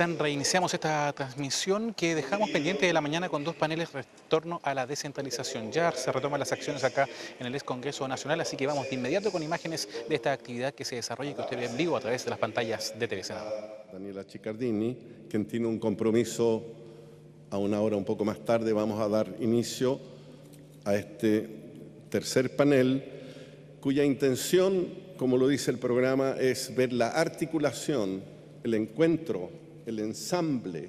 están? Reiniciamos esta transmisión que dejamos pendiente de la mañana con dos paneles retorno a la descentralización. Ya se retoman las acciones acá en el ex Congreso Nacional, así que vamos de inmediato con imágenes de esta actividad que se desarrolla y que usted ve en vivo a través de las pantallas de TV Senado. Daniela Ciccardini, quien tiene un compromiso a una hora un poco más tarde. Vamos a dar inicio a este tercer panel, cuya intención, como lo dice el programa, es ver la articulación, el encuentro, el ensamble,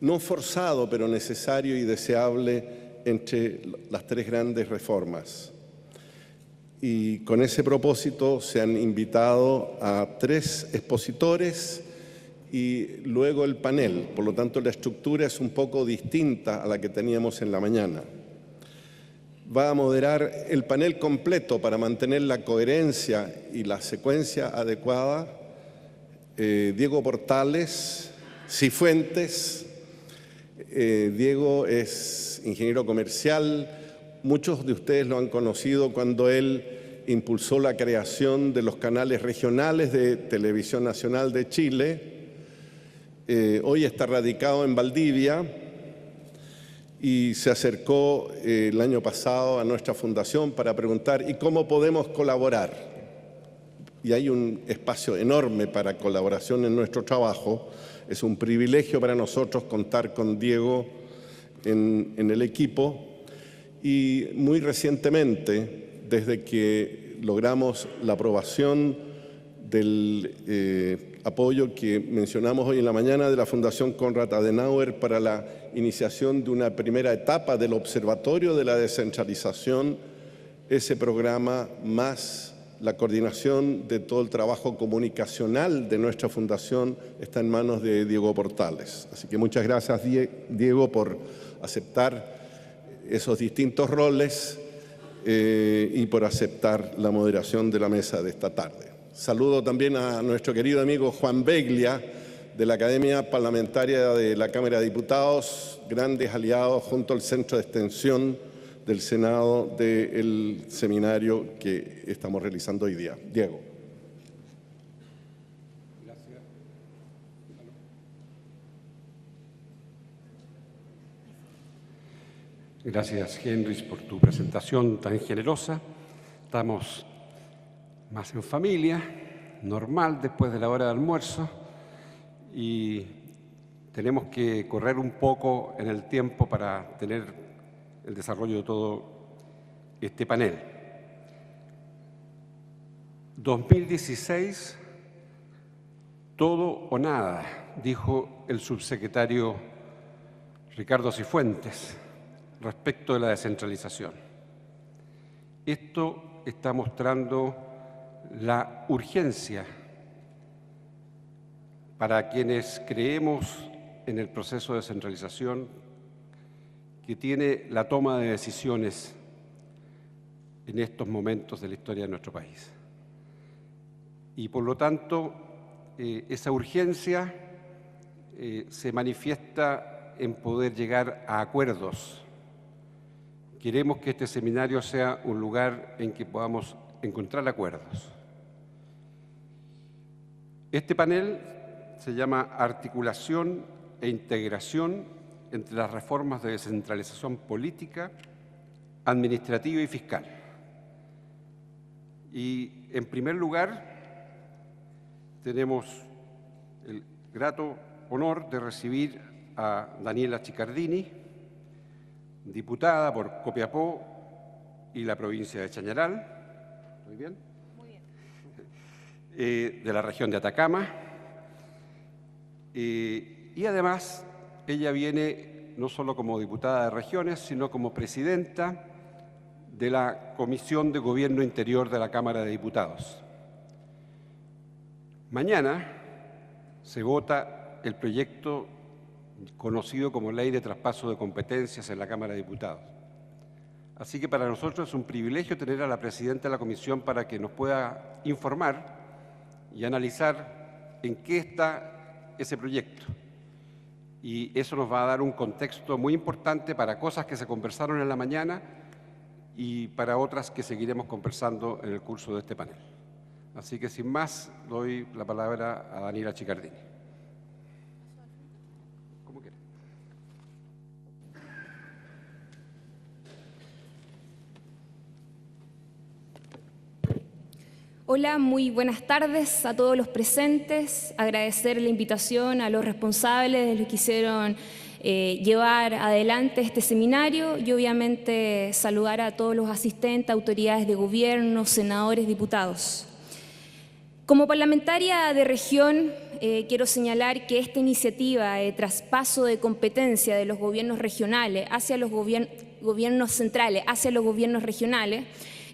no forzado, pero necesario y deseable entre las tres grandes reformas. Y con ese propósito se han invitado a tres expositores y luego el panel. Por lo tanto, la estructura es un poco distinta a la que teníamos en la mañana. Va a moderar el panel completo para mantener la coherencia y la secuencia adecuada Diego Portales Cifuentes. Diego es ingeniero comercial. Muchos de ustedes lo han conocido cuando él impulsó la creación de los canales regionales de Televisión Nacional de Chile. Hoy está radicado en Valdivia y se acercó el año pasado a nuestra fundación para preguntar ¿y cómo podemos colaborar? Y hay un espacio enorme para colaboración en nuestro trabajo. Es un privilegio para nosotros contar con Diego en el equipo. Y muy recientemente, desde que logramos la aprobación del apoyo que mencionamos hoy en la mañana de la Fundación Konrad Adenauer para la iniciación de una primera etapa del Observatorio de la Descentralización, ese programa más la coordinación de todo el trabajo comunicacional de nuestra fundación está en manos de Diego Portales. Así que muchas gracias, Diego, por aceptar esos distintos roles y por aceptar la moderación de la mesa de esta tarde. Saludo también a nuestro querido amigo Juan Beglia, de la Academia Parlamentaria de la Cámara de Diputados, grandes aliados junto al Centro de Extensión del Senado del seminario que estamos realizando hoy día. Diego. Gracias. Gracias, Henry, por tu presentación tan generosa. Estamos más en familia, normal, después de la hora de almuerzo, y tenemos que correr un poco en el tiempo para tener el desarrollo de todo este panel. 2016, todo o nada, dijo el subsecretario Ricardo Cifuentes respecto de la descentralización. Esto está mostrando la urgencia para quienes creemos en el proceso de descentralización que tiene la toma de decisiones en estos momentos de la historia de nuestro país. Y por lo tanto, esa urgencia se manifiesta en poder llegar a acuerdos. Queremos que este seminario sea un lugar en que podamos encontrar acuerdos. Este panel se llama Articulación e Integración entre las reformas de descentralización política, administrativa y fiscal. Y en primer lugar, tenemos el grato honor de recibir a Daniela Ciccardini, diputada por Copiapó y la provincia de Chañaral. ¿Estoy bien? Muy bien. De la región de Atacama. Y además, ella viene no solo como diputada de regiones, sino como presidenta de la Comisión de Gobierno Interior de la Cámara de Diputados. Mañana se vota el proyecto conocido como Ley de Traspaso de Competencias en la Cámara de Diputados. Así que para nosotros es un privilegio tener a la presidenta de la comisión para que nos pueda informar y analizar en qué está ese proyecto. Y eso nos va a dar un contexto muy importante para cosas que se conversaron en la mañana y para otras que seguiremos conversando en el curso de este panel. Así que sin más, doy la palabra a Daniela Ciccardini. Hola, muy buenas tardes a todos los presentes. Agradecer la invitación a los responsables de los que hicieron llevar adelante este seminario y obviamente saludar a todos los asistentes, autoridades de gobierno, senadores, diputados. Como parlamentaria de región, quiero señalar que esta iniciativa de traspaso de competencia de los gobiernos regionales hacia los gobiernos centrales, hacia los gobiernos regionales,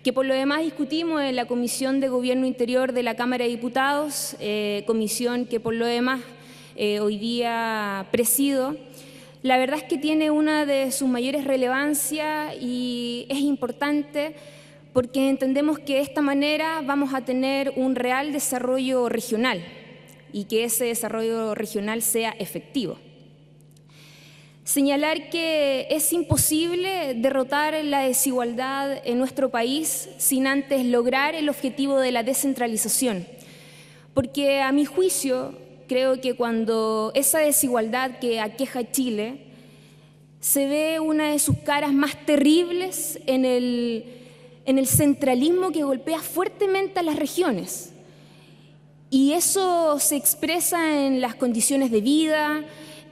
que por lo demás discutimos en la Comisión de Gobierno Interior de la Cámara de Diputados, comisión que por lo demás hoy día presido. La verdad es que tiene una de sus mayores relevancias y es importante porque entendemos que de esta manera vamos a tener un real desarrollo regional y que ese desarrollo regional sea efectivo. Señalar que es imposible derrotar la desigualdad en nuestro país sin antes lograr el objetivo de la descentralización, porque a mi juicio creo que cuando esa desigualdad que aqueja a Chile se ve una de sus caras más terribles en el centralismo que golpea fuertemente a las regiones. Y eso se expresa en las condiciones de vida,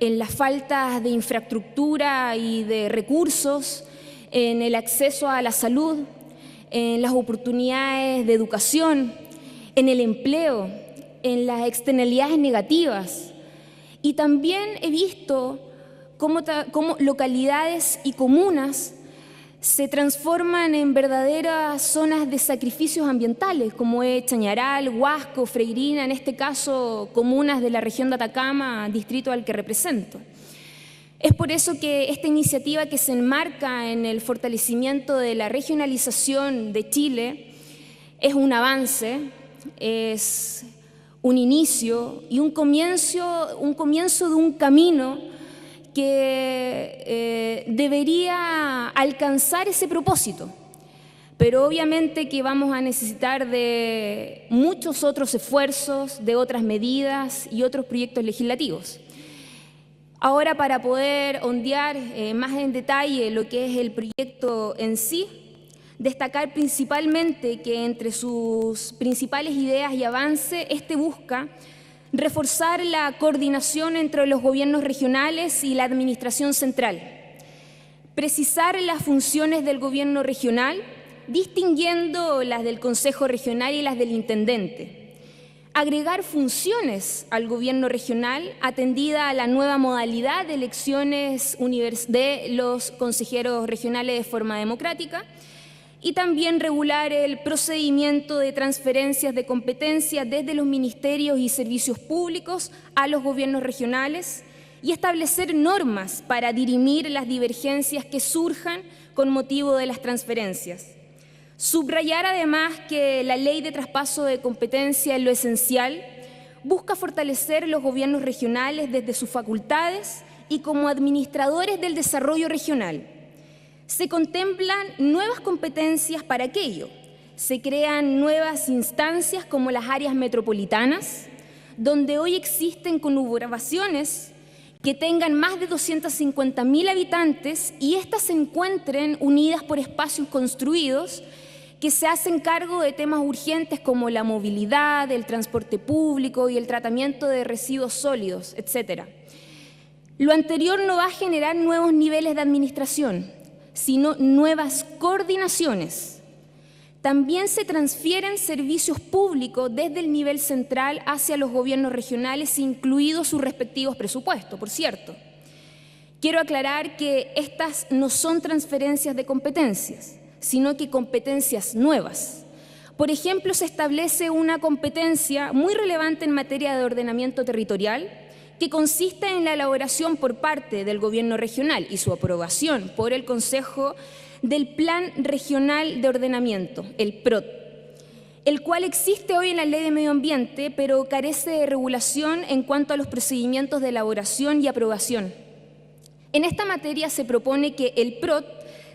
en las faltas de infraestructura y de recursos, en el acceso a la salud, en las oportunidades de educación, en el empleo, en las externalidades negativas. Y también he visto cómo localidades y comunas se transforman en verdaderas zonas de sacrificios ambientales, como es Chañaral, Huasco, Freirina, en este caso comunas de la región de Atacama, distrito al que represento. Es por eso que esta iniciativa, que se enmarca en el fortalecimiento de la regionalización de Chile, es un avance, es un inicio y un comienzo de un camino que debería alcanzar ese propósito, pero obviamente que vamos a necesitar de muchos otros esfuerzos, de otras medidas y otros proyectos legislativos. Ahora, para poder ondear más en detalle lo que es el proyecto en sí, destacar principalmente que entre sus principales ideas y avances, este busca reforzar la coordinación entre los gobiernos regionales y la administración central, precisar las funciones del gobierno regional, distinguiendo las del Consejo Regional y las del Intendente, agregar funciones al gobierno regional atendida a la nueva modalidad de elecciones de los consejeros regionales de forma democrática, y también regular el procedimiento de transferencias de competencia desde los ministerios y servicios públicos a los gobiernos regionales y establecer normas para dirimir las divergencias que surjan con motivo de las transferencias. Subrayar además que la ley de traspaso de competencia, en lo esencial, busca fortalecer los gobiernos regionales desde sus facultades y como administradores del desarrollo regional. Se contemplan nuevas competencias para aquello. Se crean nuevas instancias como las áreas metropolitanas, donde hoy existen conurbaciones que tengan más de 250.000 habitantes y éstas se encuentren unidas por espacios construidos que se hacen cargo de temas urgentes como la movilidad, el transporte público y el tratamiento de residuos sólidos, etc. Lo anterior no va a generar nuevos niveles de administración, sino nuevas coordinaciones. También se transfieren servicios públicos desde el nivel central hacia los gobiernos regionales, incluidos sus respectivos presupuestos, por cierto. Quiero aclarar que estas no son transferencias de competencias, sino que competencias nuevas. Por ejemplo, se establece una competencia muy relevante en materia de ordenamiento territorial, que consiste en la elaboración por parte del Gobierno regional y su aprobación por el Consejo del Plan Regional de Ordenamiento, el PROT, el cual existe hoy en la Ley de Medio Ambiente, pero carece de regulación en cuanto a los procedimientos de elaboración y aprobación. En esta materia se propone que el PROT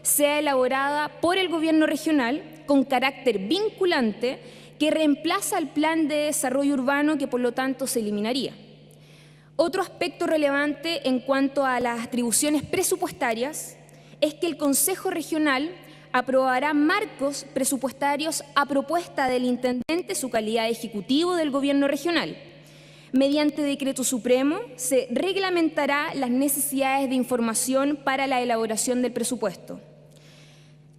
sea elaborada por el Gobierno regional con carácter vinculante que reemplaza al Plan de Desarrollo Urbano, que por lo tanto se eliminaría. Otro aspecto relevante en cuanto a las atribuciones presupuestarias es que el Consejo Regional aprobará marcos presupuestarios a propuesta del intendente, su calidad de ejecutivo del gobierno regional. Mediante decreto supremo se reglamentará las necesidades de información para la elaboración del presupuesto.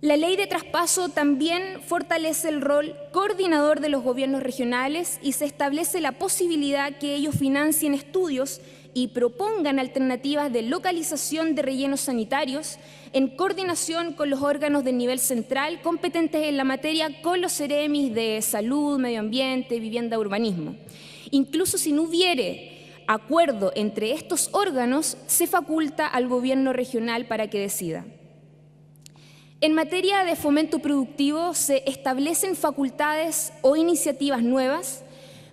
La ley de traspaso también fortalece el rol coordinador de los gobiernos regionales y se establece la posibilidad que ellos financien estudios y propongan alternativas de localización de rellenos sanitarios en coordinación con los órganos del nivel central competentes en la materia, con los CEREMIS de salud, medio ambiente, vivienda, urbanismo. Incluso si no hubiere acuerdo entre estos órganos, se faculta al gobierno regional para que decida. En materia de fomento productivo se establecen facultades o iniciativas nuevas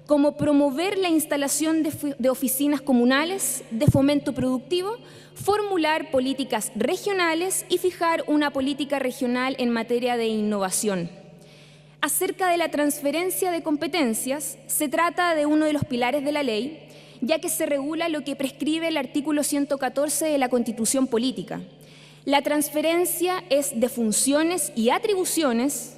como promover la instalación de oficinas comunales de fomento productivo, formular políticas regionales y fijar una política regional en materia de innovación. Acerca de la transferencia de competencias, se trata de uno de los pilares de la ley, ya que se regula lo que prescribe el artículo 114 de la Constitución Política. La transferencia es de funciones y atribuciones,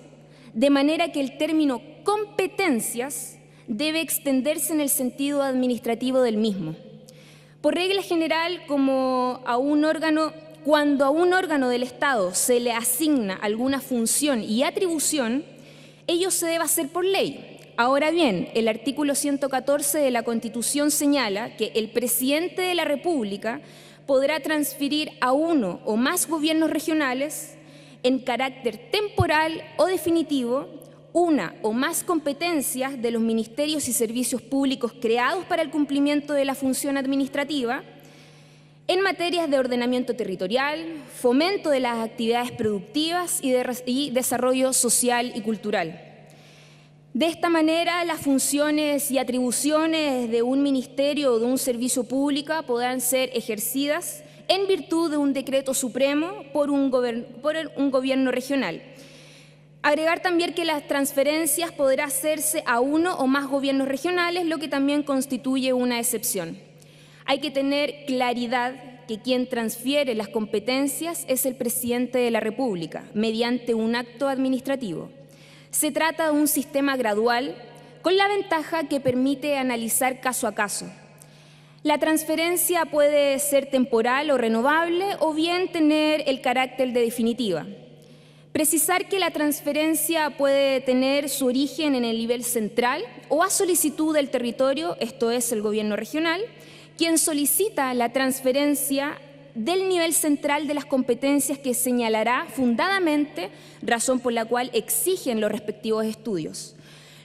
de manera que el término competencias debe extenderse en el sentido administrativo del mismo. Por regla general, cuando a un órgano del Estado se le asigna alguna función y atribución, ello se debe hacer por ley. Ahora bien, el artículo 114 de la Constitución señala que el presidente de la República podrá transferir a uno o más gobiernos regionales, en carácter temporal o definitivo, una o más competencias de los ministerios y servicios públicos creados para el cumplimiento de la función administrativa en materias de ordenamiento territorial, fomento de las actividades productivas y desarrollo social y cultural. De esta manera, las funciones y atribuciones de un ministerio o de un servicio público podrán ser ejercidas en virtud de un decreto supremo por un gobierno regional. Agregar también que las transferencias podrán hacerse a uno o más gobiernos regionales, lo que también constituye una excepción. Hay que tener claridad que quien transfiere las competencias es el presidente de la República, mediante un acto administrativo. Se trata de un sistema gradual, con la ventaja que permite analizar caso a caso. La transferencia puede ser temporal o renovable, o bien tener el carácter de definitiva. Precisar que la transferencia puede tener su origen en el nivel central o a solicitud del territorio, esto es el gobierno regional, quien solicita la transferencia del nivel central de las competencias que señalará fundadamente, razón por la cual exigen los respectivos estudios.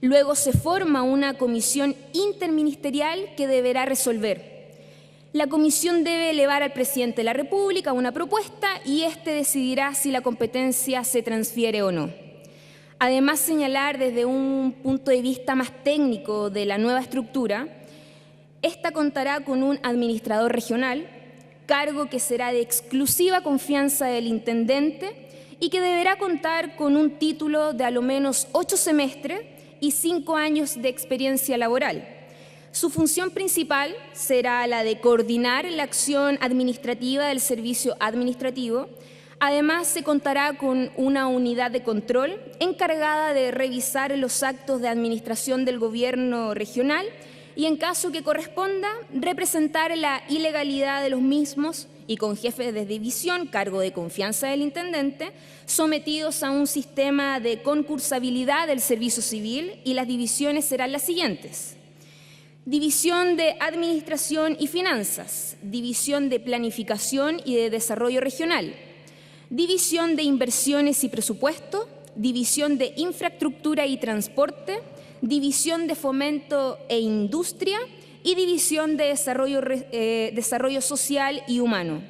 Luego se forma una comisión interministerial que deberá resolver. La comisión debe elevar al presidente de la República una propuesta y éste decidirá si la competencia se transfiere o no. Además, señalar desde un punto de vista más técnico de la nueva estructura, esta contará con un administrador regional, cargo que será de exclusiva confianza del intendente y que deberá contar con un título de a lo menos 8 semestres y 5 años de experiencia laboral. Su función principal será la de coordinar la acción administrativa del servicio administrativo. Además, se contará con una unidad de control encargada de revisar los actos de administración del gobierno regional y, en caso que corresponda, representar la ilegalidad de los mismos y con jefes de división, cargo de confianza del intendente, sometidos a un sistema de concursabilidad del servicio civil, y las divisiones serán las siguientes: División de Administración y Finanzas, División de Planificación y de Desarrollo Regional, División de Inversiones y Presupuesto, División de Infraestructura y Transporte, División de Fomento e Industria y División de Desarrollo Social y Humano.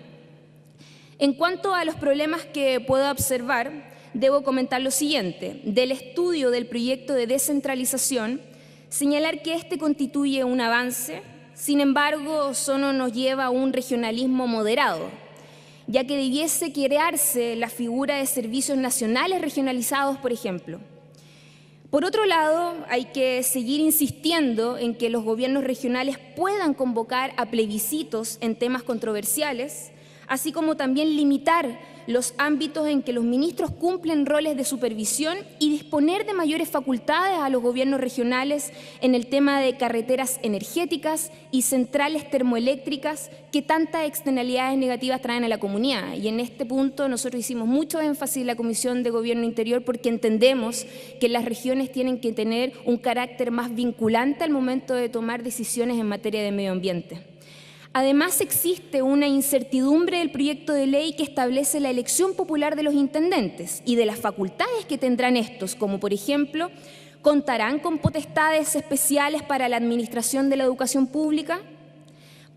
En cuanto a los problemas que puedo observar, debo comentar lo siguiente. Del estudio del proyecto de descentralización, señalar que este constituye un avance, sin embargo, solo nos lleva a un regionalismo moderado, ya que debiese crearse la figura de servicios nacionales regionalizados, por ejemplo. Por otro lado, hay que seguir insistiendo en que los gobiernos regionales puedan convocar a plebiscitos en temas controversiales, así como también limitar los ámbitos en que los ministros cumplen roles de supervisión y disponer de mayores facultades a los gobiernos regionales en el tema de carreteras energéticas y centrales termoeléctricas que tantas externalidades negativas traen a la comunidad. Y en este punto nosotros hicimos mucho énfasis en la Comisión de Gobierno Interior porque entendemos que las regiones tienen que tener un carácter más vinculante al momento de tomar decisiones en materia de medio ambiente. Además, existe una incertidumbre del proyecto de ley que establece la elección popular de los intendentes y de las facultades que tendrán estos, como por ejemplo, ¿contarán con potestades especiales para la administración de la educación pública?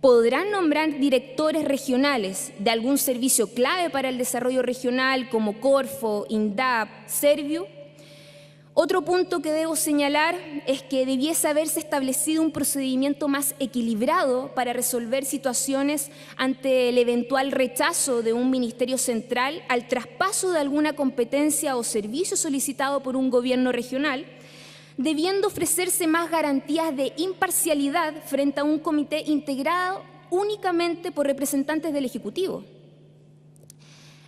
¿Podrán nombrar directores regionales de algún servicio clave para el desarrollo regional como Corfo, INDAP, Serviu? Otro punto que debo señalar es que debiese haberse establecido un procedimiento más equilibrado para resolver situaciones ante el eventual rechazo de un ministerio central al traspaso de alguna competencia o servicio solicitado por un gobierno regional, debiendo ofrecerse más garantías de imparcialidad frente a un comité integrado únicamente por representantes del Ejecutivo.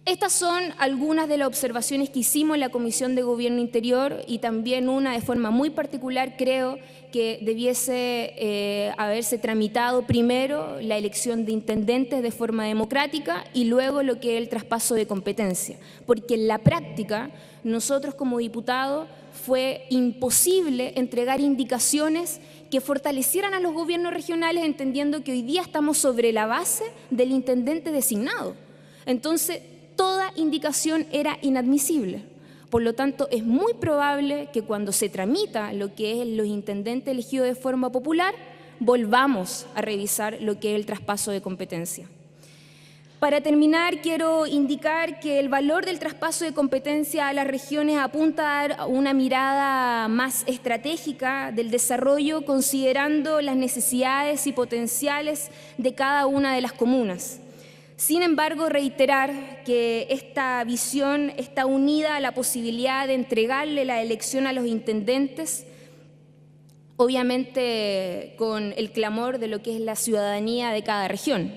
Estas son algunas de las observaciones que hicimos en la Comisión de Gobierno Interior y también una de forma muy particular creo que debiese haberse tramitado primero la elección de intendentes de forma democrática y luego lo que es el traspaso de competencia, porque en la práctica nosotros como diputados fue imposible entregar indicaciones que fortalecieran a los gobiernos regionales entendiendo que hoy día estamos sobre la base del intendente designado. Entonces, toda indicación era inadmisible. Por lo tanto, es muy probable que cuando se tramita lo que es los intendentes elegidos de forma popular, volvamos a revisar lo que es el traspaso de competencia. Para terminar, quiero indicar que el valor del traspaso de competencia a las regiones apunta a dar una mirada más estratégica del desarrollo, considerando las necesidades y potenciales de cada una de las comunas. Sin embargo, reiterar que esta visión está unida a la posibilidad de entregarle la elección a los intendentes, obviamente con el clamor de lo que es la ciudadanía de cada región.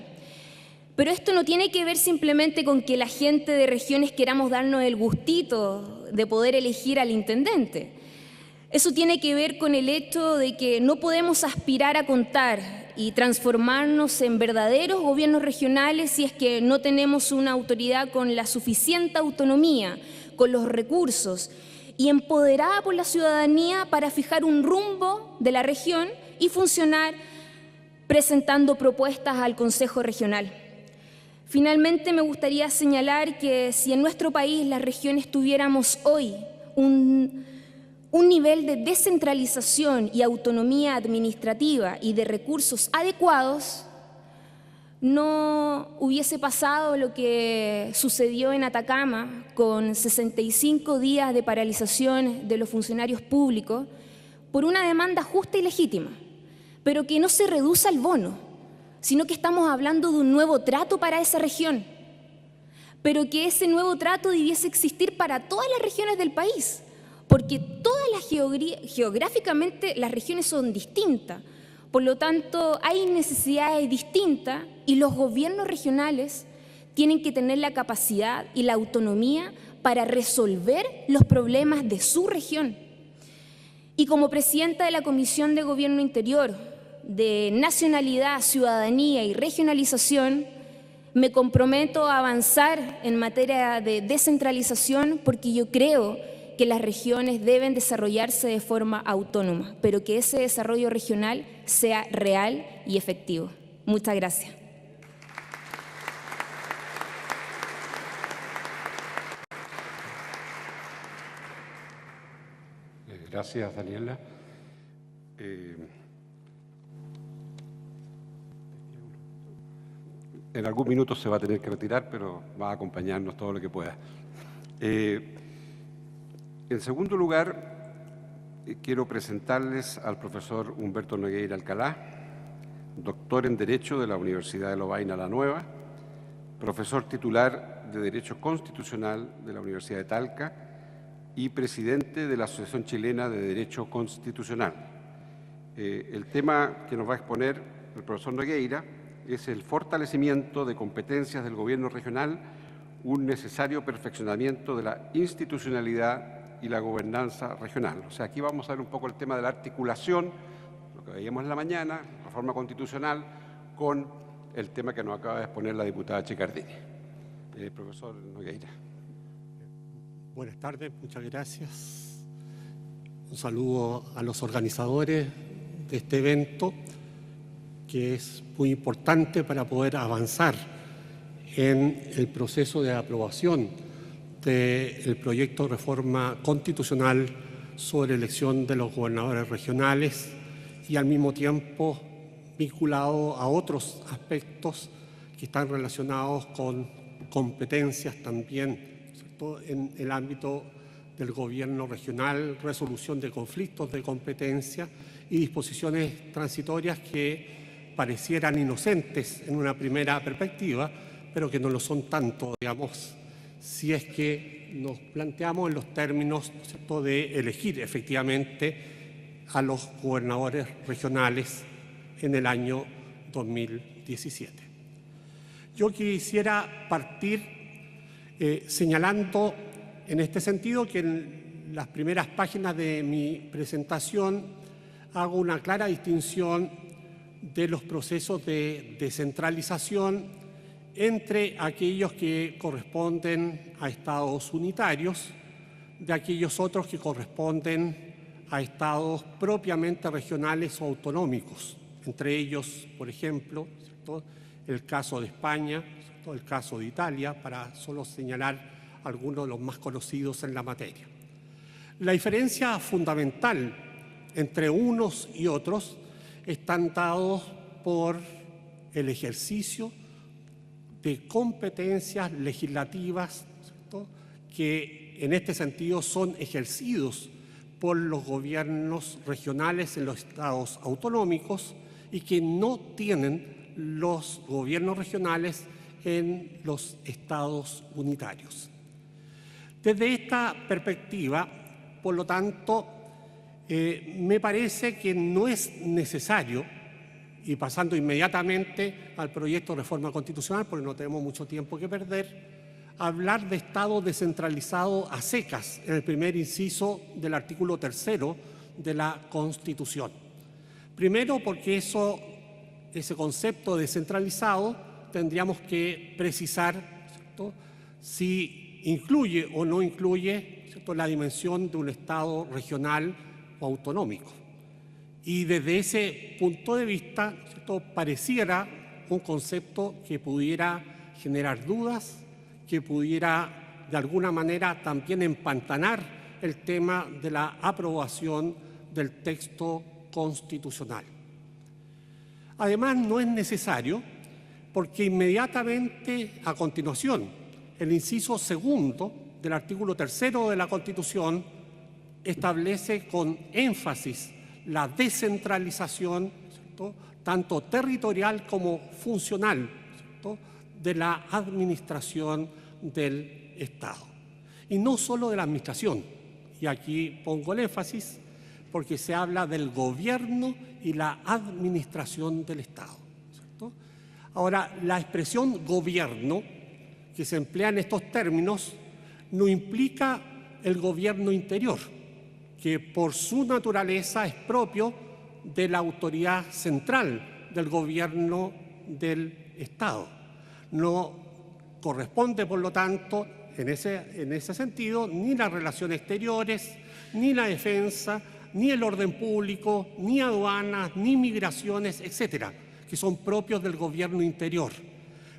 Pero esto no tiene que ver simplemente con que la gente de regiones queramos darnos el gustito de poder elegir al intendente. Eso tiene que ver con el hecho de que no podemos aspirar a contar y transformarnos en verdaderos gobiernos regionales si es que no tenemos una autoridad con la suficiente autonomía, con los recursos y empoderada por la ciudadanía para fijar un rumbo de la región y funcionar presentando propuestas al Consejo Regional. Finalmente, me gustaría señalar que si en nuestro país las regiones tuviéramos hoy un nivel de descentralización y autonomía administrativa y de recursos adecuados, no hubiese pasado lo que sucedió en Atacama con 65 días de paralización de los funcionarios públicos por una demanda justa y legítima, pero que no se reduce al bono, sino que estamos hablando de un nuevo trato para esa región, pero que ese nuevo trato debiese existir para todas las regiones del país, porque geográficamente las regiones son distintas, por lo tanto hay necesidades distintas y los gobiernos regionales tienen que tener la capacidad y la autonomía para resolver los problemas de su región. Y como presidenta de la Comisión de Gobierno Interior, de Nacionalidad, Ciudadanía y Regionalización, me comprometo a avanzar en materia de descentralización porque yo creo que las regiones deben desarrollarse de forma autónoma, pero que ese desarrollo regional sea real y efectivo. Muchas gracias. Gracias, Daniela. En algún minuto se va a tener que retirar, pero va a acompañarnos todo lo que pueda. En segundo lugar, quiero presentarles al profesor Humberto Nogueira Alcalá, doctor en Derecho de la Universidad de Lovaina La Nueva, profesor titular de Derecho Constitucional de la Universidad de Talca y presidente de la Asociación Chilena de Derecho Constitucional. El tema que nos va a exponer el profesor Nogueira es el fortalecimiento de competencias del gobierno regional un necesario perfeccionamiento de la institucionalidad y la gobernanza regional. O sea, aquí vamos a ver un poco el tema de la articulación, lo que veíamos en la mañana, reforma constitucional, con el tema que nos acaba de exponer la diputada Chicardini. Profesor Nogueira. Buenas tardes, muchas gracias. Un saludo a los organizadores de este evento, que es muy importante para poder avanzar en el proceso de aprobación del proyecto de reforma constitucional sobre elección de los gobernadores regionales y al mismo tiempo vinculado a otros aspectos que están relacionados con competencias también, ¿cierto?, en el ámbito del gobierno regional, resolución de conflictos de competencia y disposiciones transitorias que parecieran inocentes en una primera perspectiva, pero que no lo son tanto, digamos, si es que nos planteamos en los términos, ¿cierto?, de elegir efectivamente a los gobernadores regionales en el año 2017. Yo quisiera partir señalando en este sentido que en las primeras páginas de mi presentación hago una clara distinción de los procesos de descentralización entre aquellos que corresponden a estados unitarios, de aquellos otros que corresponden a estados propiamente regionales o autonómicos, entre ellos, por ejemplo, ¿cierto?, el caso de España, ¿cierto?, el caso de Italia, para solo señalar algunos de los más conocidos en la materia. La diferencia fundamental entre unos y otros están dados por el ejercicio de competencias legislativas, ¿cierto?, que en este sentido son ejercidos por los gobiernos regionales en los estados autonómicos y que no tienen los gobiernos regionales en los estados unitarios. Desde esta perspectiva, por lo tanto, me parece que no es necesario, y pasando inmediatamente al proyecto de reforma constitucional, porque no tenemos mucho tiempo que perder, hablar de Estado descentralizado a secas en el primer inciso del artículo 3º de la Constitución. Primero, porque ese concepto descentralizado tendríamos que precisar, ¿cierto?, si incluye o no incluye, ¿cierto?, la dimensión de un Estado regional o autonómico. Y desde ese punto de vista, ¿cierto?, pareciera un concepto que pudiera generar dudas, que pudiera de alguna manera también empantanar el tema de la aprobación del texto constitucional. Además, no es necesario porque inmediatamente a continuación, el inciso segundo del artículo 3º de la Constitución establece con énfasis la descentralización, ¿cierto?, tanto territorial como funcional, ¿cierto?, de la administración del Estado. Y no solo de la administración, y aquí pongo el énfasis porque se habla del gobierno y la administración del Estado, ¿cierto? Ahora, la expresión gobierno que se emplea en estos términos no implica el gobierno interior, que por su naturaleza es propio de la autoridad central del gobierno del Estado. No corresponde, por lo tanto, en ese sentido, ni las relaciones exteriores, ni la defensa, ni el orden público, ni aduanas, ni migraciones, etcétera, que son propios del gobierno interior.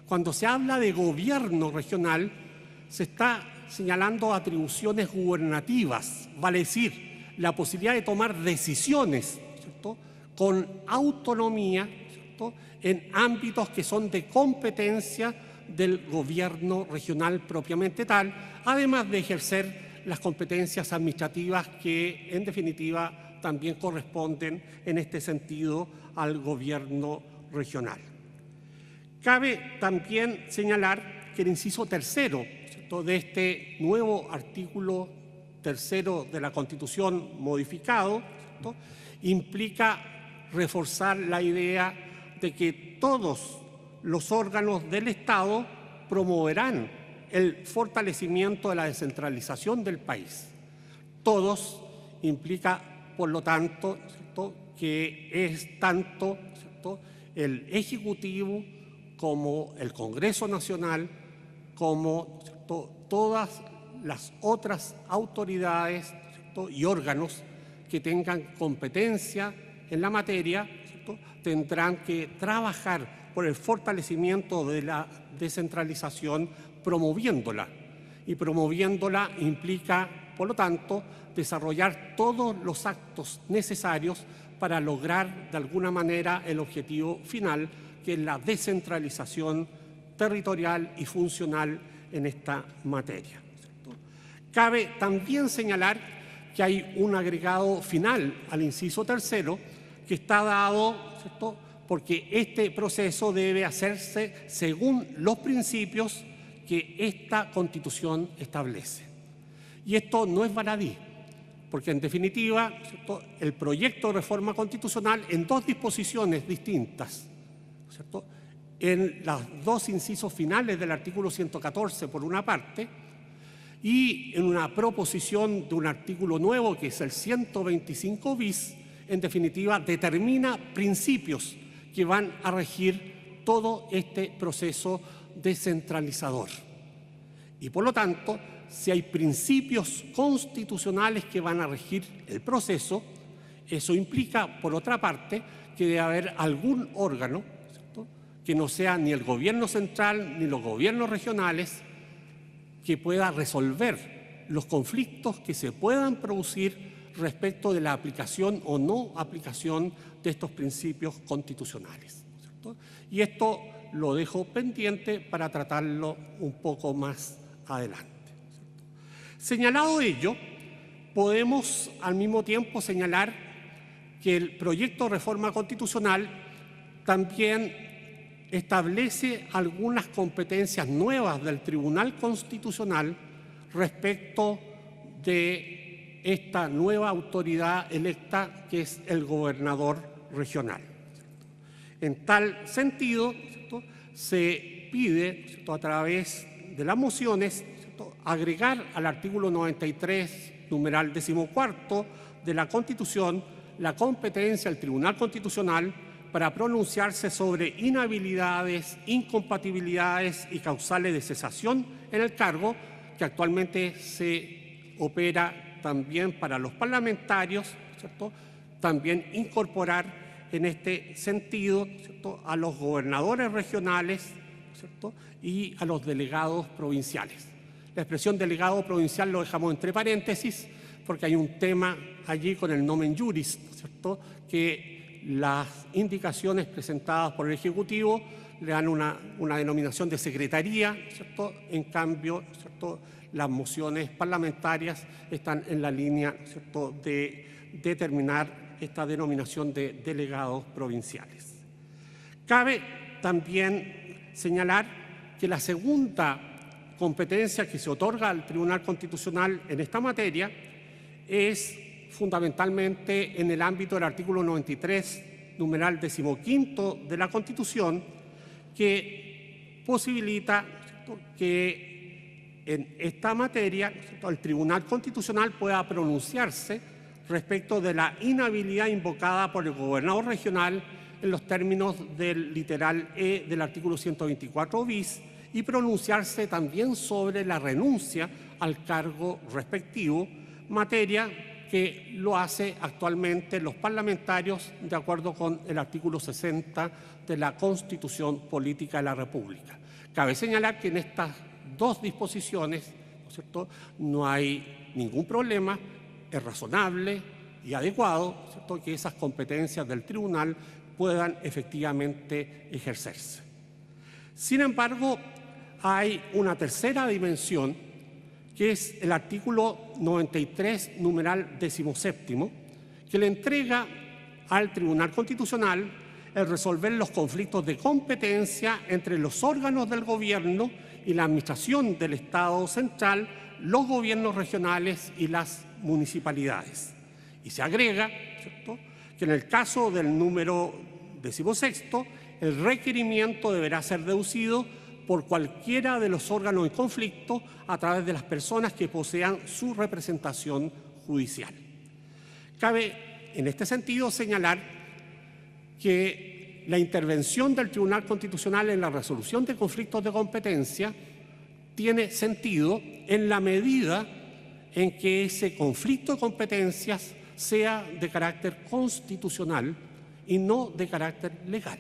Cuando se habla de gobierno regional, se está señalando atribuciones gubernativas, vale decir, la posibilidad de tomar decisiones, ¿cierto?, con autonomía, ¿cierto?, en ámbitos que son de competencia del gobierno regional propiamente tal, además de ejercer las competencias administrativas que, en definitiva, también corresponden en este sentido al gobierno regional. Cabe también señalar que el inciso tercero, ¿cierto?, de este nuevo artículo tercero de la Constitución modificado, ¿cierto?, implica reforzar la idea de que todos los órganos del Estado promoverán el fortalecimiento de la descentralización del país. Todos implica, por lo tanto, ¿cierto?, que es tanto, ¿cierto?, el Ejecutivo como el Congreso Nacional, como, ¿cierto?, todas las otras autoridades, ¿cierto?, y órganos que tengan competencia en la materia, ¿cierto?, tendrán que trabajar por el fortalecimiento de la descentralización, promoviéndola. Y promoviéndola implica, por lo tanto, desarrollar todos los actos necesarios para lograr de alguna manera el objetivo final, que es la descentralización territorial y funcional en esta materia, ¿cierto? Cabe también señalar que hay un agregado final al inciso tercero que está dado, ¿cierto?, porque este proceso debe hacerse según los principios que esta Constitución establece. Y esto no es baladí, porque en definitiva, ¿cierto?, el proyecto de reforma constitucional en dos disposiciones distintas, ¿cierto?, en los dos incisos finales del artículo 114 por una parte, y en una proposición de un artículo nuevo que es el 125 bis, en definitiva determina principios que van a regir todo este proceso descentralizador. Y por lo tanto, si hay principios constitucionales que van a regir el proceso, eso implica, por otra parte, que debe haber algún órgano, ¿cierto?, que no sea ni el gobierno central ni los gobiernos regionales, que pueda resolver los conflictos que se puedan producir respecto de la aplicación o no aplicación de estos principios constitucionales, ¿cierto? Y esto lo dejo pendiente para tratarlo un poco más adelante, ¿cierto? Señalado ello, podemos al mismo tiempo señalar que el proyecto de reforma constitucional también establece algunas competencias nuevas del Tribunal Constitucional respecto de esta nueva autoridad electa que es el gobernador regional. En tal sentido, ¿cierto?, se pide, ¿cierto?, a través de las mociones, ¿cierto?, agregar al artículo 93, numeral 14 de la Constitución, la competencia del Tribunal Constitucional para pronunciarse sobre inhabilidades, incompatibilidades y causales de cesación en el cargo, que actualmente se opera también para los parlamentarios, ¿cierto?, también incorporar en este sentido, ¿cierto?, a los gobernadores regionales, ¿cierto?, y a los delegados provinciales. La expresión delegado provincial lo dejamos entre paréntesis porque hay un tema allí con el nomen juris, ¿cierto?, que las indicaciones presentadas por el Ejecutivo le dan una denominación de secretaría, ¿cierto?, en cambio, ¿cierto?, las mociones parlamentarias están en la línea, ¿cierto?, de determinar esta denominación de delegados provinciales. Cabe también señalar que la segunda competencia que se otorga al Tribunal Constitucional en esta materia es fundamentalmente en el ámbito del artículo 93, numeral 15 de la Constitución, que posibilita, ¿cierto?, que en esta materia, ¿cierto?, el Tribunal Constitucional pueda pronunciarse respecto de la inhabilidad invocada por el gobernador regional en los términos del literal E del artículo 124 bis y pronunciarse también sobre la renuncia al cargo respectivo, materia que lo hace actualmente los parlamentarios de acuerdo con el artículo 60 de la Constitución Política de la República. Cabe señalar que en estas dos disposiciones, ¿no es cierto?, no hay ningún problema, es razonable y adecuado, ¿cierto?, que esas competencias del tribunal puedan efectivamente ejercerse. Sin embargo, hay una tercera dimensión, que es el artículo 93, numeral 17, que le entrega al Tribunal Constitucional el resolver los conflictos de competencia entre los órganos del gobierno y la administración del Estado central, los gobiernos regionales y las municipalidades. Y se agrega, ¿cierto?, que en el caso del número 16, el requerimiento deberá ser deducido por cualquiera de los órganos en conflicto a través de las personas que posean su representación judicial. Cabe en este sentido señalar que la intervención del Tribunal Constitucional en la resolución de conflictos de competencia tiene sentido en la medida en que ese conflicto de competencias sea de carácter constitucional y no de carácter legal.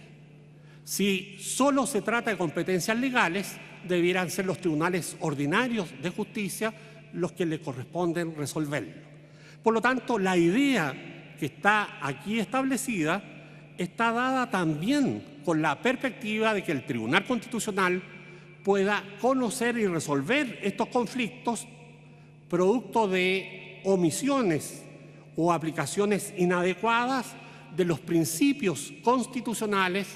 Si solo se trata de competencias legales, debieran ser los tribunales ordinarios de justicia los que le corresponden resolverlo. Por lo tanto, la idea que está aquí establecida está dada también con la perspectiva de que el Tribunal Constitucional pueda conocer y resolver estos conflictos producto de omisiones o aplicaciones inadecuadas de los principios constitucionales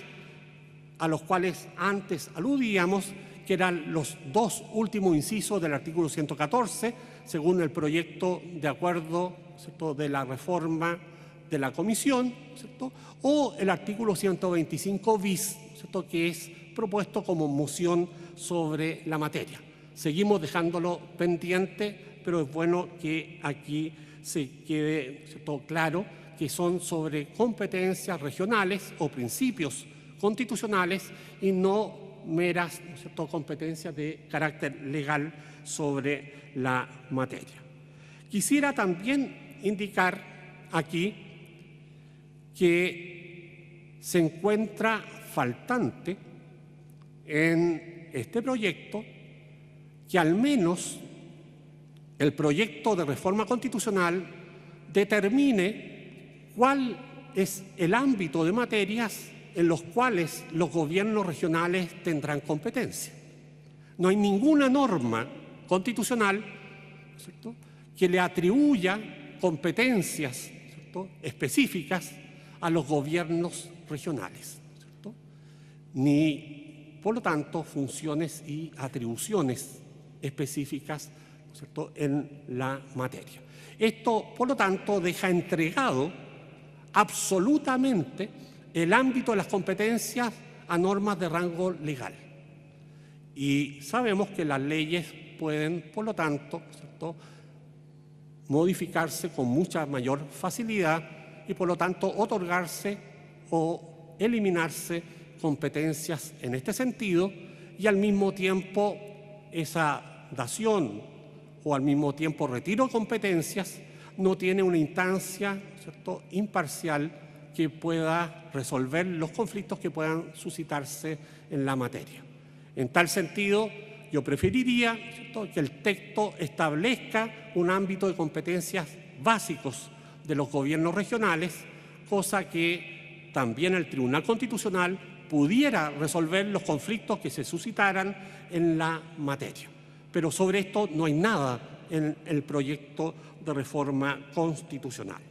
a los cuales antes aludíamos, que eran los dos últimos incisos del artículo 114, según el proyecto de acuerdo, ¿cierto?, de la reforma de la Comisión, ¿cierto?, o el artículo 125 bis, ¿cierto?, que es propuesto como moción sobre la materia. Seguimos dejándolo pendiente, pero es bueno que aquí se quede, ¿cierto?, claro que son sobre competencias regionales o principios constitucionales y no meras, ¿no es cierto?, competencias de carácter legal sobre la materia. Quisiera también indicar aquí que se encuentra faltante en este proyecto que al menos el proyecto de reforma constitucional determine cuál es el ámbito de materias en los cuales los gobiernos regionales tendrán competencia. No hay ninguna norma constitucional, ¿cierto?, que le atribuya competencias, ¿cierto?, específicas a los gobiernos regionales, ¿cierto?, ni, por lo tanto, funciones y atribuciones específicas, ¿cierto?, en la materia. Esto, por lo tanto, deja entregado absolutamente el ámbito de las competencias a normas de rango legal. Y sabemos que las leyes pueden, por lo tanto, ¿cierto?, modificarse con mucha mayor facilidad y, por lo tanto, otorgarse o eliminarse competencias en este sentido, y al mismo tiempo esa dación o al mismo tiempo retiro de competencias no tiene una instancia, ¿cierto?, imparcial que pueda resolver los conflictos que puedan suscitarse en la materia. En tal sentido, yo preferiría, ¿cierto?, que el texto establezca un ámbito de competencias básicos de los gobiernos regionales, cosa que también el Tribunal Constitucional pudiera resolver los conflictos que se suscitaran en la materia. Pero sobre esto no hay nada en el proyecto de reforma constitucional.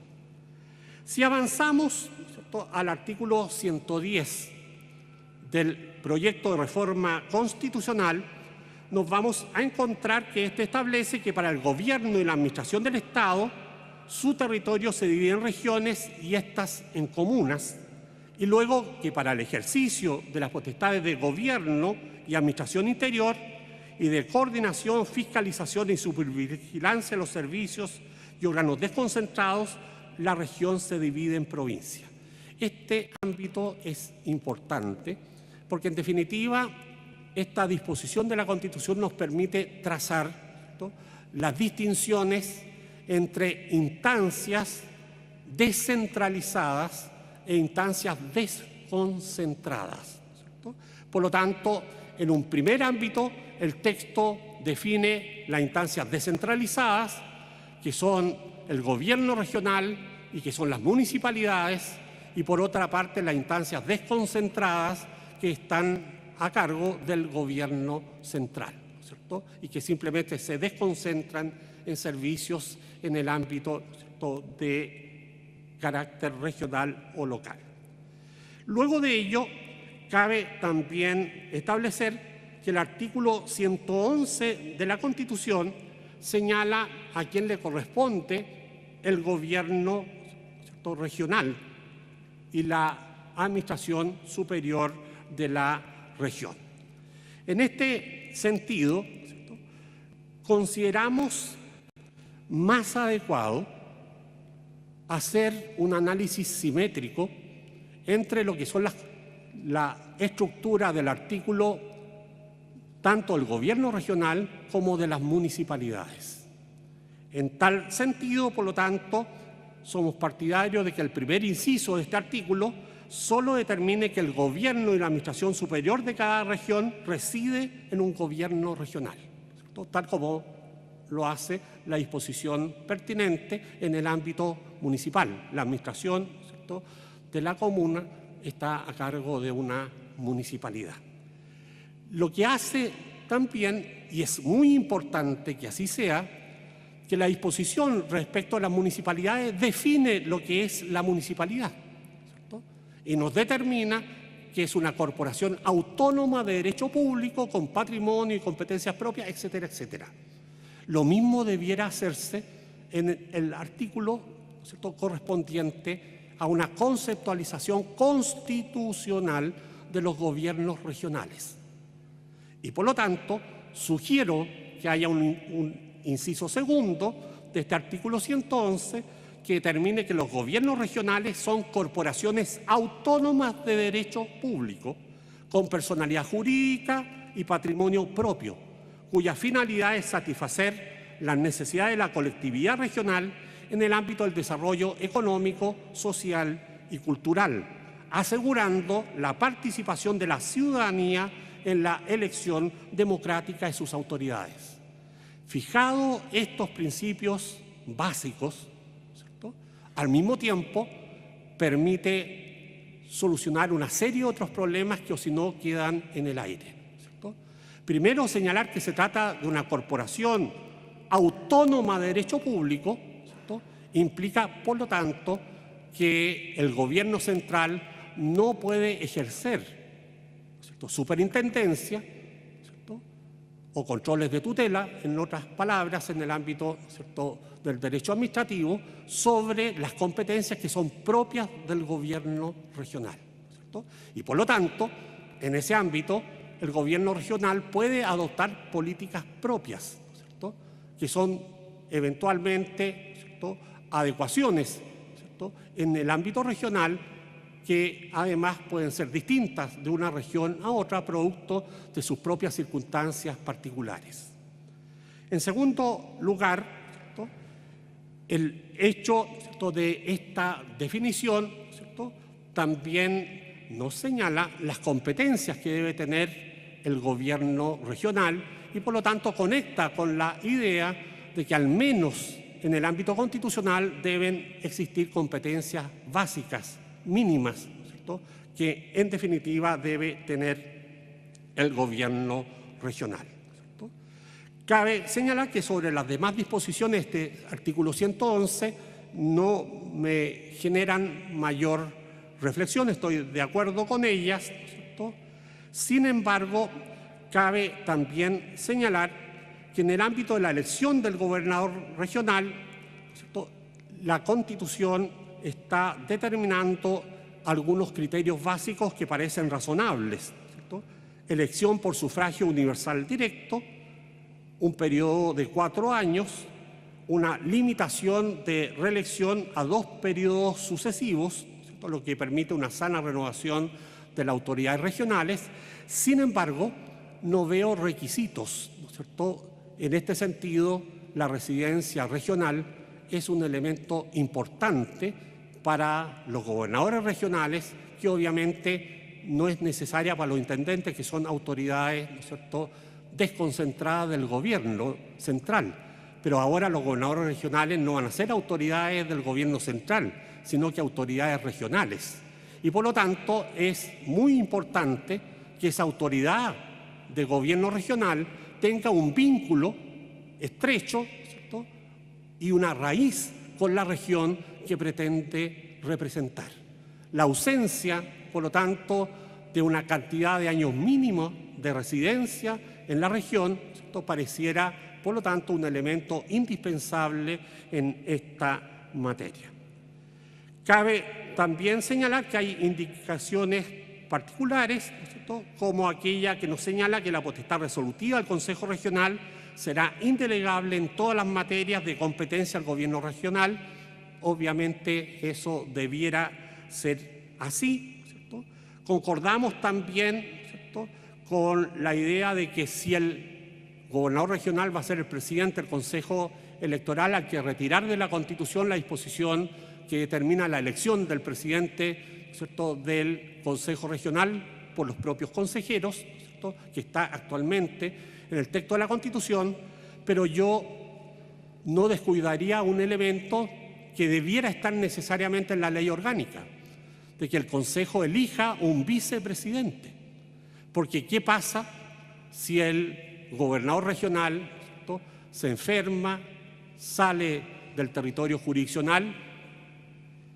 Si avanzamos, ¿cierto?, al artículo 110 del proyecto de reforma constitucional, nos vamos a encontrar que este establece que para el gobierno y la administración del Estado, su territorio se divide en regiones y estas en comunas, y luego que para el ejercicio de las potestades de gobierno y administración interior y de coordinación, fiscalización y supervigilancia de los servicios y órganos desconcentrados, la región se divide en provincias. Este ámbito es importante porque, en definitiva, esta disposición de la Constitución nos permite trazar, ¿cierto?, las distinciones entre instancias descentralizadas e instancias desconcentradas, ¿cierto? Por lo tanto, en un primer ámbito, el texto define las instancias descentralizadas, que son el gobierno regional y que son las municipalidades, y por otra parte las instancias desconcentradas que están a cargo del gobierno central, ¿cierto?, y que simplemente se desconcentran en servicios en el ámbito, ¿cierto?, de carácter regional o local. Luego de ello, cabe también establecer que el artículo 111 de la Constitución señala a quién le corresponde el gobierno, ¿cierto?, regional y la administración superior de la región. En este sentido, ¿cierto?, consideramos más adecuado hacer un análisis simétrico entre lo que son la estructura del artículo tanto del gobierno regional como de las municipalidades. En tal sentido, por lo tanto, somos partidarios de que el primer inciso de este artículo solo determine que el gobierno y la administración superior de cada región reside en un gobierno regional, ¿cierto?, tal como lo hace la disposición pertinente en el ámbito municipal. La administración, ¿cierto?, de la comuna está a cargo de una municipalidad. Lo que hace también, y es muy importante que así sea, que la disposición respecto a las municipalidades define lo que es la municipalidad, ¿cierto?, y nos determina que es una corporación autónoma de derecho público con patrimonio y competencias propias, etcétera, etcétera. Lo mismo debiera hacerse en el artículo, ¿cierto?, correspondiente a una conceptualización constitucional de los gobiernos regionales. Y por lo tanto, sugiero que haya un inciso segundo de este artículo 111 que determine que los gobiernos regionales son corporaciones autónomas de derecho público, con personalidad jurídica y patrimonio propio, cuya finalidad es satisfacer las necesidades de la colectividad regional en el ámbito del desarrollo económico, social y cultural, asegurando la participación de la ciudadanía en la elección democrática de sus autoridades. Fijados estos principios básicos, ¿cierto?, al mismo tiempo permite solucionar una serie de otros problemas que o si no quedan en el aire, ¿cierto? Primero, señalar que se trata de una corporación autónoma de derecho público, ¿cierto?, implica, por lo tanto, que el gobierno central no puede ejercer, ¿cierto?, superintendencia, ¿cierto?, o controles de tutela, en otras palabras, en el ámbito, ¿cierto?, del derecho administrativo, sobre las competencias que son propias del gobierno regional, ¿cierto? Y por lo tanto, en ese ámbito, el gobierno regional puede adoptar políticas propias, ¿cierto?, que son eventualmente, ¿cierto?, adecuaciones, ¿cierto?, en el ámbito regional, que además pueden ser distintas de una región a otra, producto de sus propias circunstancias particulares. En segundo lugar, ¿cierto?, el hecho, ¿cierto?, de esta definición, ¿cierto?, también nos señala las competencias que debe tener el gobierno regional y por lo tanto conecta con la idea de que al menos en el ámbito constitucional deben existir competencias básicas, mínimas, ¿cierto?, que en definitiva debe tener el gobierno regional, ¿cierto? Cabe señalar que sobre las demás disposiciones de este artículo 111 no me generan mayor reflexión, estoy de acuerdo con ellas, ¿cierto? Sin embargo, cabe también señalar que en el ámbito de la elección del gobernador regional, ¿cierto?, la Constitución está determinando algunos criterios básicos que parecen razonables, ¿cierto? Elección por sufragio universal directo, un periodo de 4 años, una limitación de reelección a 2 periodos sucesivos, ¿cierto?, lo que permite una sana renovación de las autoridades regionales. Sin embargo, no veo requisitos, ¿no es cierto? En este sentido, la residencia regional es un elemento importante para los gobernadores regionales, que obviamente no es necesaria para los intendentes, que son autoridades, ¿no es cierto?, desconcentradas del gobierno central. Pero ahora los gobernadores regionales no van a ser autoridades del gobierno central, sino que autoridades regionales. Y por lo tanto es muy importante que esa autoridad de gobierno regional tenga un vínculo estrecho, ¿cierto?, y una raíz con la región que pretende representar. La ausencia, por lo tanto, de una cantidad de años mínimos de residencia en la región, ¿cierto?, pareciera, por lo tanto, un elemento indispensable en esta materia. Cabe también señalar que hay indicaciones particulares, ¿no es cierto?, como aquella que nos señala que la potestad resolutiva del Consejo Regional será indelegable en todas las materias de competencia del gobierno regional. Obviamente eso debiera ser así, ¿cierto? Concordamos también, ¿cierto?, con la idea de que si el gobernador regional va a ser el presidente del Consejo Electoral, hay que retirar de la Constitución la disposición que determina la elección del presidente, ¿cierto?, del Consejo Regional por los propios consejeros, ¿cierto?, que está actualmente en el texto de la Constitución, pero yo no descuidaría un elemento que debiera estar necesariamente en la ley orgánica, de que el Consejo elija un vicepresidente. Porque ¿qué pasa si el gobernador regional, ¿cierto?, se enferma, sale del territorio jurisdiccional?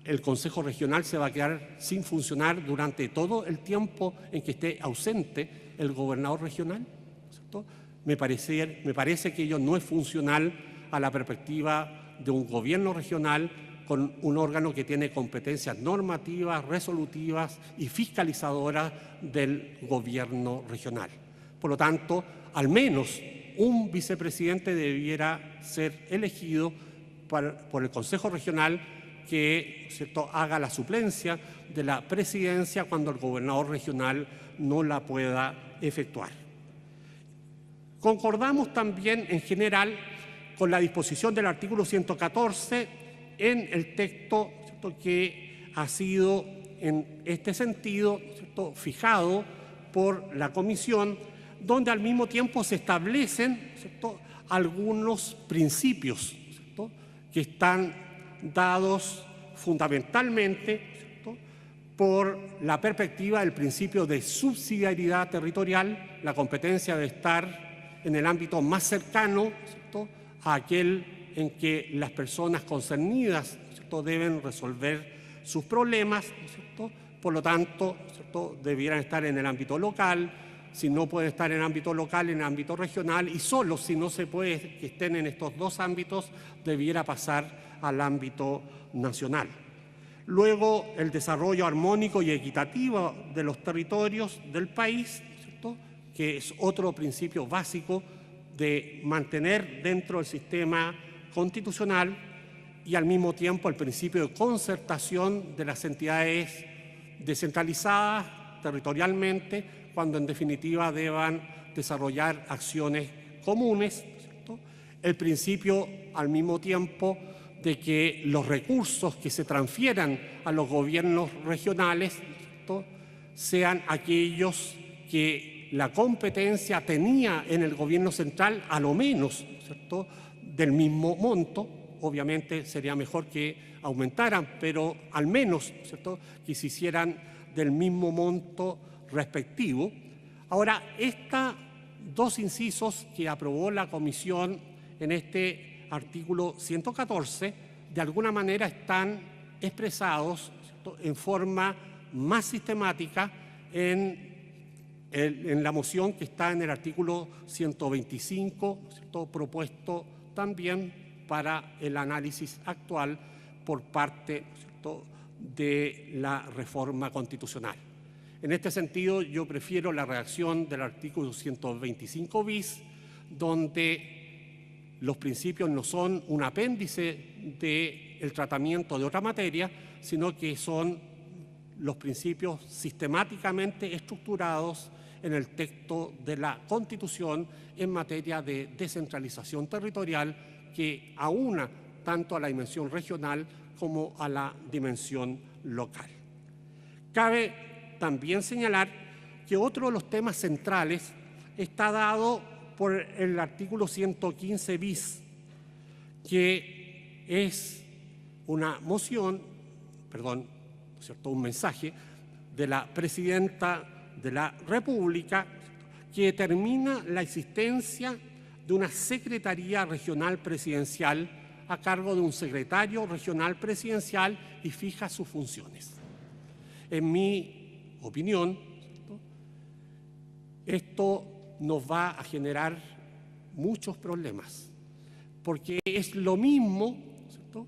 El Consejo Regional se va a quedar sin funcionar durante todo el tiempo en que esté ausente el gobernador regional, ¿cierto? Me parece que ello no es funcional a la perspectiva de un gobierno regional con un órgano que tiene competencias normativas, resolutivas y fiscalizadoras del gobierno regional. Por lo tanto, al menos un vicepresidente debiera ser elegido por el Consejo Regional que, ¿cierto?, haga la suplencia de la presidencia cuando el gobernador regional no la pueda efectuar. Concordamos también en general con la disposición del artículo 114 en el texto, ¿cierto?, que ha sido en este sentido, ¿cierto?, fijado por la Comisión, donde al mismo tiempo se establecen, ¿cierto?, algunos principios, ¿cierto?, que están dados fundamentalmente, ¿cierto?, por la perspectiva del principio de subsidiariedad territorial. La competencia debe estar en el ámbito más cercano, ¿cierto?, a aquel en que las personas concernidas, ¿cierto?, deben resolver sus problemas, ¿cierto? Por lo tanto, ¿cierto?, debieran estar en el ámbito local. Si no pueden estar en el ámbito local, en el ámbito regional, y solo si no se puede que estén en estos dos ámbitos, debiera pasar al ámbito nacional. Luego, el desarrollo armónico y equitativo de los territorios del país, ¿cierto?, que es otro principio básico de mantener dentro del sistema constitucional, y al mismo tiempo el principio de concertación de las entidades descentralizadas territorialmente, cuando en definitiva deban desarrollar acciones comunes, ¿cierto? El principio al mismo tiempo de que los recursos que se transfieran a los gobiernos regionales, ¿cierto?, sean aquellos que la competencia tenía en el gobierno central, a lo menos, ¿cierto?, del mismo monto. Obviamente sería mejor que aumentaran, pero al menos, ¿cierto?, que se hicieran del mismo monto respectivo. Ahora, estos dos incisos que aprobó la Comisión en este artículo 114, de alguna manera están expresados, ¿cierto?, en forma más sistemática en la moción que está en el artículo 125, ¿cierto?, propuesto también para el análisis actual por parte, ¿cierto?, de la reforma constitucional. En este sentido, yo prefiero la redacción del artículo 125 bis, donde los principios no son un apéndice del tratamiento de otra materia, sino que son los principios sistemáticamente estructurados en el texto de la Constitución en materia de descentralización territorial, que aúna tanto a la dimensión regional como a la dimensión local. Cabe también señalar que otro de los temas centrales está dado por el artículo 115 bis, que es una moción, ¿cierto?, un mensaje de la Presidenta de la República que determina la existencia de una Secretaría Regional Presidencial a cargo de un secretario regional presidencial y fija sus funciones. En mi opinión, ¿cierto?, esto nos va a generar muchos problemas, porque es lo mismo, ¿cierto?,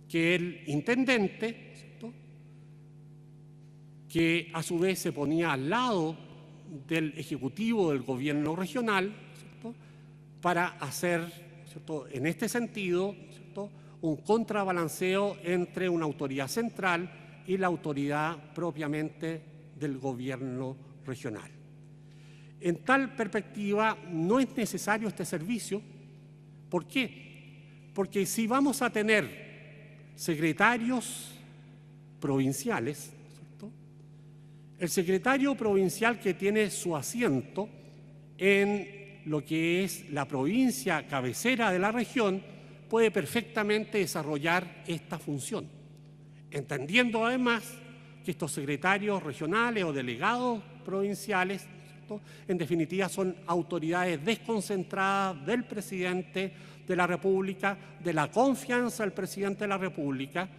que el intendente, ¿cierto?, que a su vez se ponía al lado del Ejecutivo del Gobierno regional, ¿cierto?, para hacer, ¿cierto?, en este sentido, ¿cierto?, un contrabalanceo entre una autoridad central y la autoridad propiamente del Gobierno regional. En tal perspectiva, no es necesario este servicio. ¿Por qué? Porque si vamos a tener secretarios provinciales, ¿cierto?, el secretario provincial que tiene su asiento en lo que es la provincia cabecera de la región puede perfectamente desarrollar esta función, entendiendo además que estos secretarios regionales o delegados provinciales, ¿cierto?, en definitiva son autoridades desconcentradas del presidente de la República, de la confianza del presidente de la República,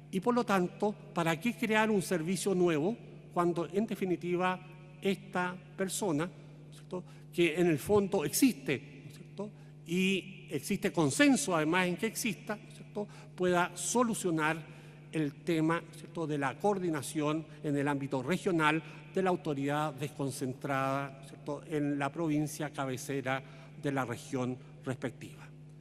y por lo tanto, ¿para qué crear un servicio nuevo cuando en definitiva esta persona, ¿cierto?, que en el fondo existe, ¿cierto?, y existe consenso además en que exista, ¿cierto?, pueda solucionar el tema, ¿cierto?, de la coordinación en el ámbito regional de la autoridad desconcentrada, ¿cierto?, en la provincia cabecera de la región respectiva?